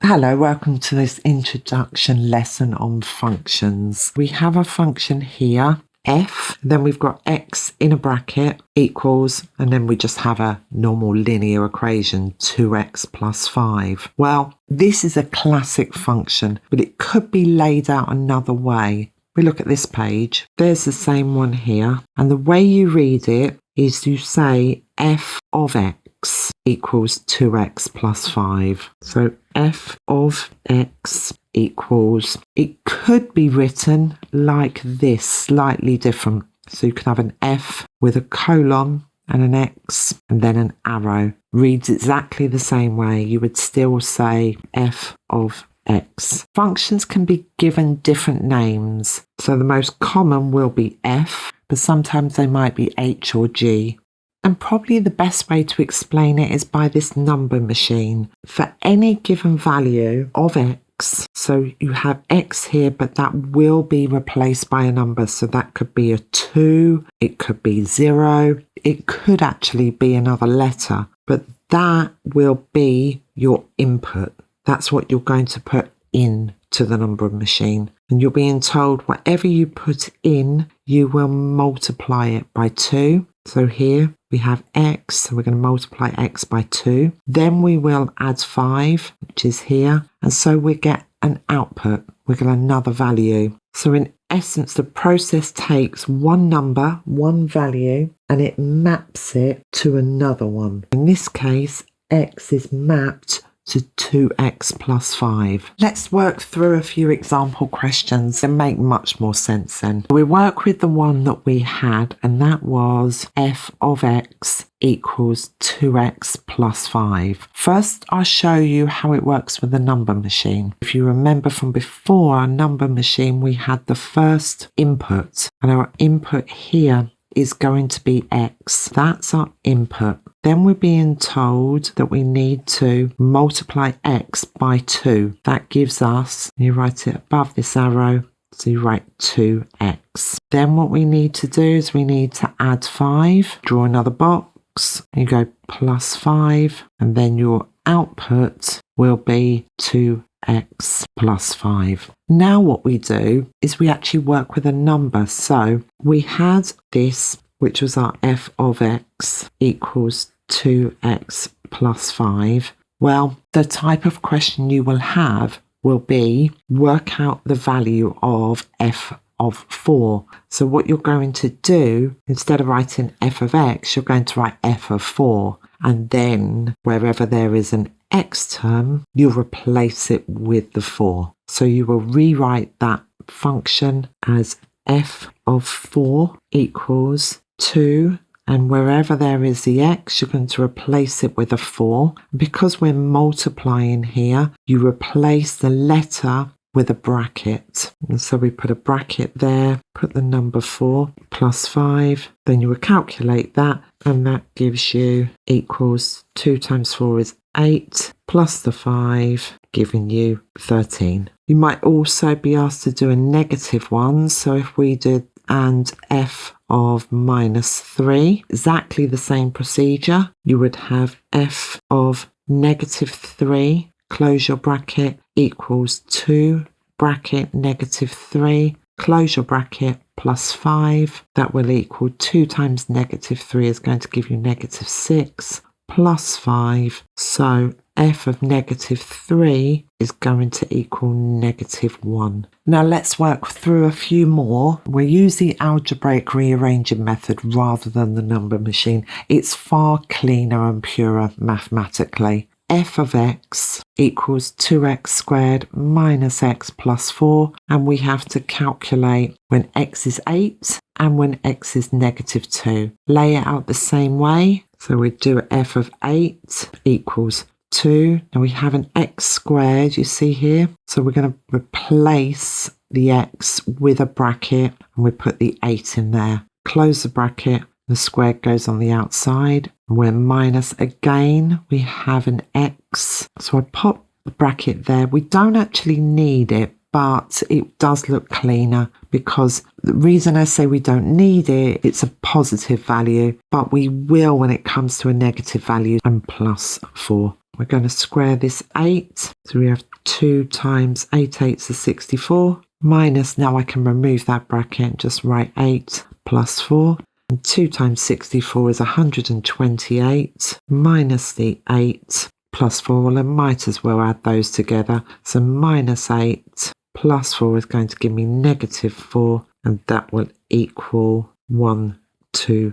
Hello, welcome to this introduction lesson on functions. We have a function here, f, then we've got x in a bracket equals, and then we just have a normal linear equation, 2x plus 5. Well, this is a classic function, but it could be laid out another way. We look at this page, there's the same one here, and the way you read it is you say f of x equals 2x plus 5. So f of x equals, it could be written like this, slightly different. So you can have an f with a colon and an x and then an arrow. Reads exactly the same way. You would still say f of x. Functions can be given different names. So the most common will be f, but sometimes they might be h or g. And probably the best way to explain it is by this number machine. For any given value of x, so you have x here, but that will be replaced by a number. So that could be a 2, it could be 0, it could actually be another letter, but that will be your input. That's what you're going to put in to the number machine. And you're being told whatever you put in, you will multiply it by 2. So here we have x, so we're going to multiply x by 2. Then we will add 5, which is here. And so we get an output. We get another value. So in essence, the process takes one number, one value, and it maps it to another one. In this case, x is mapped to 2x plus 5. Let's work through a few example questions and make much more sense then. We work with the one that we had, and that was f of x equals 2x plus 5. First, I'll show you how it works with the number machine. If you remember from before, our number machine, we had the first input, and our input here is going to be x. That's our input. Then we're being told that we need to multiply x by 2. That gives us, you write it above this arrow, so you write 2x. Then what we need to do is we need to add 5, draw another box, you go plus 5, and then your output will be 2x plus 5. Now what we do is we actually work with a number. So we had this, which was our f of x equals 2x plus 5. Well, the type of question you will have will be work out the value of f of 4. So what you're going to do, instead of writing f of x, you're going to write f of 4. And then wherever there is an x term, you'll replace it with the 4. So you will rewrite that function as f of 4 equals 2, and wherever there is the x, you're going to replace it with a 4. Because we're multiplying here, you replace the letter with a bracket. And so we put a bracket there, put the number 4 plus 5, then you will calculate that, and that gives you equals 2 times 4 is 8, plus the 5, giving you 13. You might also be asked to do a negative one. So if we did and f of minus 3, exactly the same procedure. You would have f of negative 3, close your bracket, equals 2, bracket negative 3, close your bracket, plus 5. That will equal 2 times negative 3 is going to give you negative 6, plus 5. So f of negative 3 is going to equal negative 1. Now let's work through a few more. We'll use the algebraic rearranging method rather than the number machine. It's far cleaner and purer mathematically. F of x equals 2x squared minus x plus 4, and we have to calculate when x is 8 and when x is negative 2. Lay it out the same way. So we do f of 8 equals 2. Now we have an x squared, you see here. So we're going to replace the x with a bracket, and we put the 8 in there. Close the bracket, the squared goes on the outside. We're minus again, we have an x. So I pop the bracket there. We don't actually need it, but it does look cleaner because the reason I say we don't need it, it's a positive value, but we will when it comes to a negative value, and plus 4. We're going to square this 8. So we have 2 times 8 eighths is 64. Minus, now I can remove that bracket and just write 8 plus 4. And 2 times 64 is 128. Minus the 8 plus 4. Well, I might as well add those together. So minus 8 plus 4 is going to give me negative 4. And that will equal 1, 2,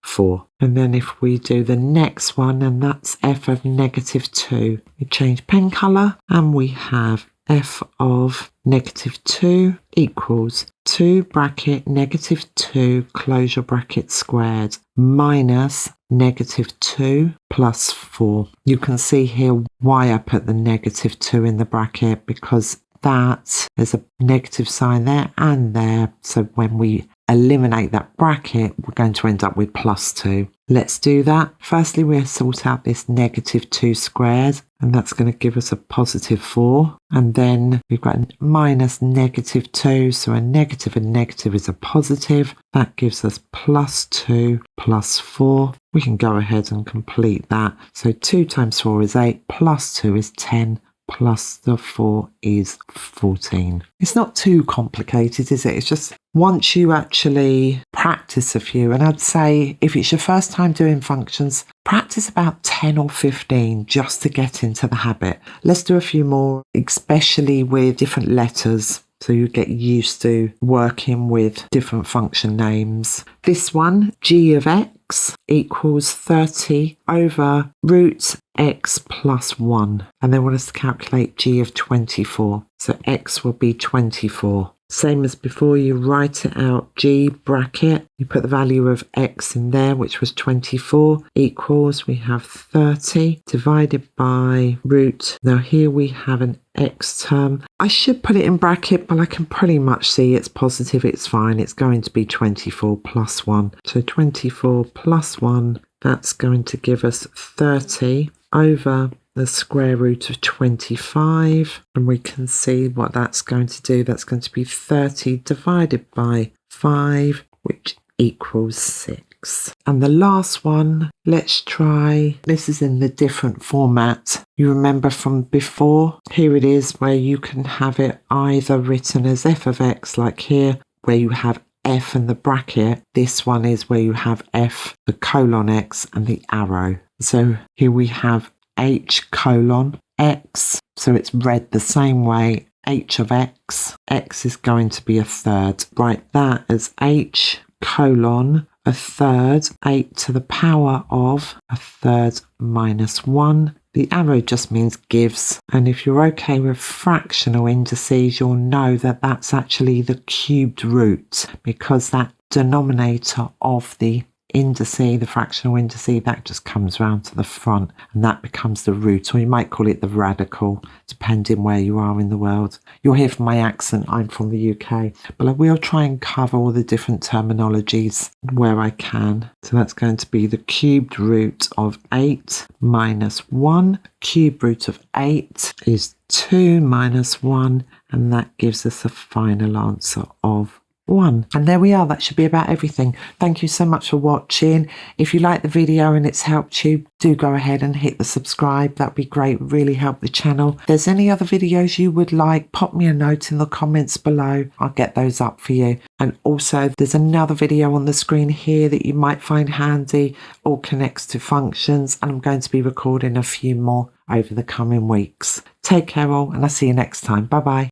4. And then if we do the next one, and that's f of negative 2, we change pen colour and we have f of negative 2 equals 2 bracket negative 2 close your bracket squared minus negative 2 plus 4. You can see here why I put the negative 2 in the bracket, because there's a negative sign there and there. So when we eliminate that bracket, we're going to end up with plus 2. Let's do that. Firstly, we'll sort out this negative 2 squared, and that's going to give us a positive 4. And then we've got a minus negative 2, so a negative and negative is a positive. That gives us plus 2 plus 4. We can go ahead and complete that. So 2 times 4 is 8, plus 2 is 10. Plus the 4 is 14. It's not too complicated, is it? It's just once you actually practice a few, and I'd say if it's your first time doing functions, practice about 10 or 15 just to get into the habit. Let's do a few more, especially with different letters, so you get used to working with different function names. This one, g of x equals 30 over root x plus 1. And they want us to calculate g of 24. So x will be 24. Same as before, you write it out, g bracket, you put the value of x in there, which was 24, equals, we have 30 divided by root. Now here we have an x term. I should put it in bracket, but I can pretty much see it's positive, it's fine. It's going to be 24 plus 1. So 24 plus 1, that's going to give us 30 over the square root of 25, and we can see what that's going to do. That's going to be 30 divided by 5, which equals 6. And the last one, let's try, this is in the different format. You remember from before, here it is where you can have it either written as f of x, like here, where you have f and the bracket. This one is where you have f, the colon x, and the arrow. So here we have h colon x, so it's read the same way, h of x, x is going to be a third. Write that as h colon a third, 8 to the power of a third minus 1. The arrow just means gives, and if you're okay with fractional indices, you'll know that that's actually the cubed root, because that denominator of the indice, the fractional indice, that just comes round to the front and that becomes the root, or you might call it the radical, depending where you are in the world. You'll hear from my accent, I'm from the UK, but I will try and cover all the different terminologies where I can. So that's going to be the cubed root of 8 minus 1. Cube root of 8 is 2 minus 1, and that gives us a final answer of 1. And there we are. That should be about everything. Thank you so much for watching. If you like the video and it's helped you, do go ahead and hit the subscribe. That'd be great. Really help the channel. If there's any other videos you would like, pop me a note in the comments below. I'll get those up for you. And also there's another video on the screen here that you might find handy, all connects to functions, and I'm going to be recording a few more over the coming weeks. Take care all, and I'll see you next time. Bye bye.